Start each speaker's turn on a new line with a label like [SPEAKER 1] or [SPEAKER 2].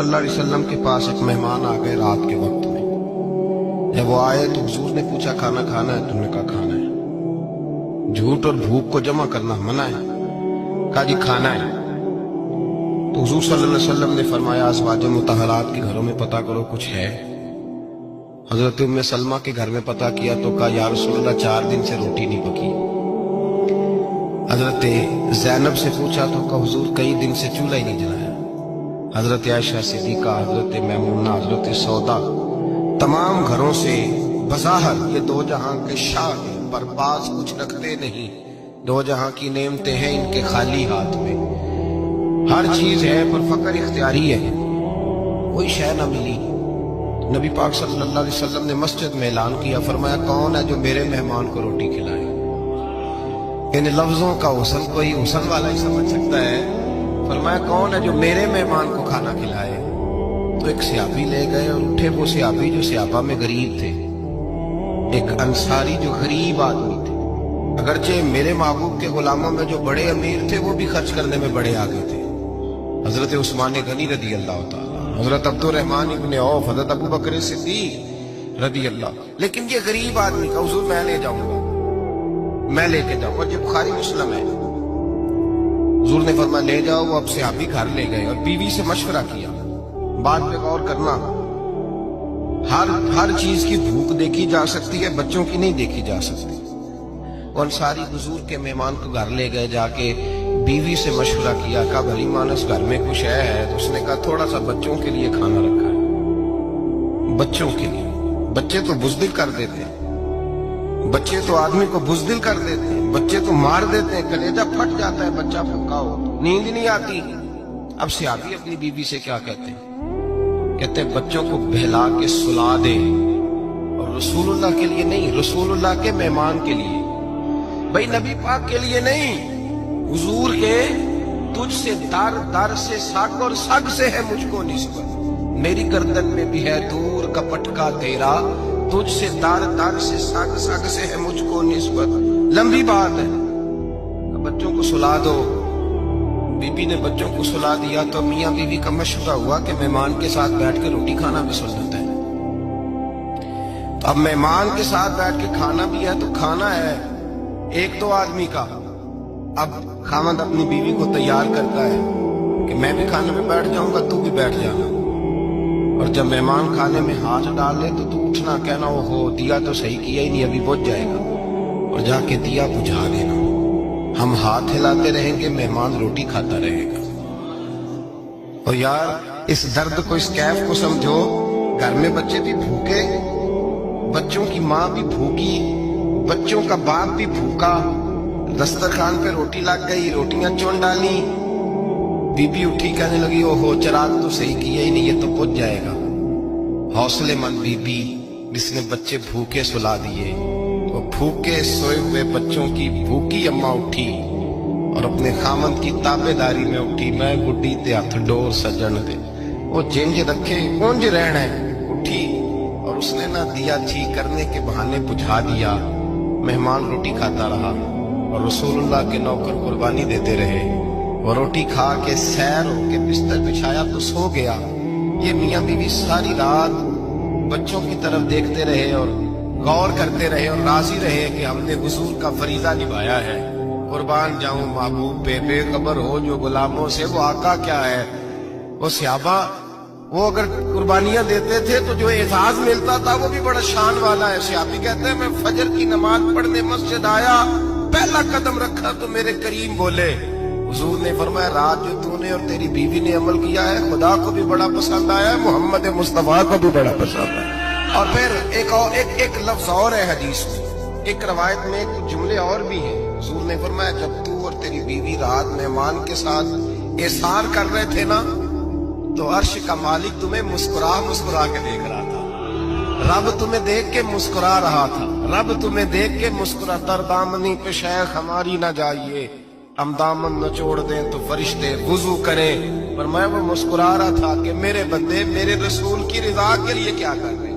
[SPEAKER 1] اللہ علیہ وسلم کے پاس ایک مہمان آ گئے رات کے وقت میں. جب وہ آئے تو حضور نے پوچھا کھانا کھانا ہے؟ تم نے کہا کھانا ہے. جھوٹ اور بھوک کو جمع کرنا منع ہے. کہا جی کھانا ہے. تو حضور صلی اللہ علیہ وسلم نے فرمایا ازواج مطہرات کے گھروں میں پتہ کرو کچھ ہے. حضرت ام سلمہ کے گھر میں پتہ کیا تو کہا یا رسول اللہ 4 دن سے روٹی نہیں پکی. حضرت زینب سے پوچھا تو کہا حضور کئی دن سے چولہا ہی نہیں جلایا. حضرت عائشہ صدیقہ، حضرت میمونہ، حضرت سودا، تمام گھروں سے بظاہر یہ دو جہاں کے شاہ ہیں، پر باز کچھ رکھتے نہیں. دو جہاں کی نعمتیں ہیں ان کے خالی ہاتھ میں. ہر چیز ہے پر فقر اختیاری ہے. کوئی شے نہ ملی. نبی پاک صلی اللہ علیہ وسلم نے مسجد میں اعلان کیا، فرمایا کون ہے جو میرے مہمان کو روٹی کھلائے؟ ان لفظوں کا حسن کوئی حسن والا ہی سمجھ سکتا ہے. فرمایا کون ہے جو میرے مہمان کو کھانا کھلائے؟ تو ایک صحابی لے گئے اور اٹھے وہ صحابی جو صحابہ میں غریب تھے، ایک انصاری جو غریب آدمی تھے. اگرچہ میرے محبوب کے غلاموں میں جو بڑے امیر تھے وہ بھی خرچ کرنے میں بڑے آگے تھے. حضرت عثمان غنی رضی اللہ تعالیٰ، حضرت عبد الرحمن ابن عوف، حضرت ابو بکر صدیق رضی اللہ. لیکن یہ غریب آدمی کا حضور میں لے جاؤں گا، میں لے کے جاؤں گا. یہ بخاری مسلم ہے. حضور نے فرمایا لے جاؤ. وہ اب صحابی گھر لے گئے اور بیوی سے مشورہ کیا. بات پہ غور کرنا، ہر چیز کی بھوک دیکھی جا سکتی ہے، بچوں کی نہیں دیکھی جا سکتی. وہ انصاری حضور کے مہمان کو گھر لے گئے، جا کے بیوی سے مشورہ کیا. کہا بھلی مانس گھر میں کچھ ہے؟ تو اس نے کہا تھوڑا سا بچوں کے لیے کھانا رکھا ہے. بچوں کے لیے. بچے تو بزدل کر دیتے ہیں، بچے تو آدمی کو بزدل کر دیتے ہیں، بچے تو مار دیتے ہیں، کلیجہ پھٹ جاتا ہے بچہ بھوکا ہو، نیند نہیں آتی. اب صحابی اپنی بیوی سے کیا کہتے ہیں؟ کہتے ہیں بچوں کو بہلا کے سلا دے. اور رسول اللہ کے لیے نہیں، رسول اللہ کے مہمان کے لیے. بھائی نبی پاک کے لیے نہیں، حضور کے. تجھ سے در در سے سگ اور سگ سے ہے مجھ کو نسبت. میری گردن میں بھی ہے دور کا پٹکا تیرا، تجھ سے در در سے سگ سگ سے ہے مجھ کو نسبت. لمبی بات ہے. بچوں کو سلا دو. بی بی نے بچوں کو سلا دیا تو میاں بیوی کا مشورہ ہوا کہ مہمان کے ساتھ بیٹھ کے روٹی کھانا بھی سنت ہے. تو اب مہمان کے ساتھ بیٹھ کے کھانا بھی ہے تو کھانا ہے 1-2 آدمی کا. اب خاوند اپنی بیوی کو تیار کرتا ہے کہ میں بھی کھانے میں بیٹھ جاؤں گا، تو بھی بیٹھ جانا. اور جب مہمان کھانے میں ہاتھ ڈال لے تو اٹھنا، کہنا وہ ہو دیا تو صحیح کیا ہی نہیں، ابھی بجھ جائے گا. اور جا کے دیا بجھا دینا. ہم ہاتھ ہلاتے رہیں گے، مہمان روٹی کھاتا رہے گا. اور یار اس درد کو، اس کیف کو سمجھو. گھر میں بچے بھی بھوکے، بچوں کی ماں بھی بھوکی، بچوں کا باپ بھی بھوکا. دسترخوان پہ روٹی لگ گئی، روٹیاں چون ڈالی. بی بی اٹھی کہنے لگی او ہو چراغ تو صحیح کیا ہی نہیں، یہ تو پچ جائے گا. حوصلے مند بی بی جس نے بچے بھوکے سلا دیے. وہ بھوکے سوئے ہوئے بچوں کی بھوکی اماں اٹھی اور اپنے خامند کی تابے داری میں اٹھی. میں گڈی تے ہاتھ ڈور سجن دے، وہ جنج رکھے اونج رہنا ہے. اٹھی اور اس نے نہ دیا ٹھیک کرنے کے بہانے بجھا دیا. مہمان روٹی کھاتا رہا اور رسول اللہ کے نوکر قربانی دیتے رہے. وہ روٹی کھا کے سیر ہو کے بستر بچھایا تو سو گیا. یہ میاں بیوی ساری رات بچوں کی طرف دیکھتے رہے اور غور کرتے رہے اور راضی رہے کہ ہم نے حضور کا فریضہ نبھایا ہے. قربان جاؤں محبوب پہ بے خبر ہو جو غلاموں سے، وہ آقا کیا ہے. وہ صحابہ وہ اگر قربانیاں دیتے تھے تو جو اعزاز ملتا تھا وہ بھی بڑا شان والا ہے. صحابی کہتے ہیں میں فجر کی نماز پڑھنے مسجد آیا، پہلا قدم رکھا تو میرے کریم بولے. حضور نے فرمایا رات جو تو نے اور تیری بیوی نے عمل کیا ہے خدا کو بھی بڑا پسند آیا ہے، محمد مصطفیٰ کو بھی بڑا پسند آیا. اور پھر ایک لفظ اور ہے حدیث میں، ایک روایت میں ایک جملے اور بھی ہیں. حضور نے فرمایا جب تو اور تیری بیوی رات مہمان کے ساتھ احسان کر رہے تھے نا تو عرش کا مالک تمہیں مسکرا مسکرا کے دیکھ رہا تھا. رب تمہیں دیکھ کے مسکرا رہا تھا. رب تمہیں دیکھ کے مسکرا. تر دامنی پہ شیخ ہماری نہ جائیے، ہم دامن نہ چھوڑ دیں تو فرشتے وضو کریں. پر میں وہ مسکرا رہا تھا کہ میرے بندے میرے رسول کی رضا کے لیے کیا کر رہے ہیں.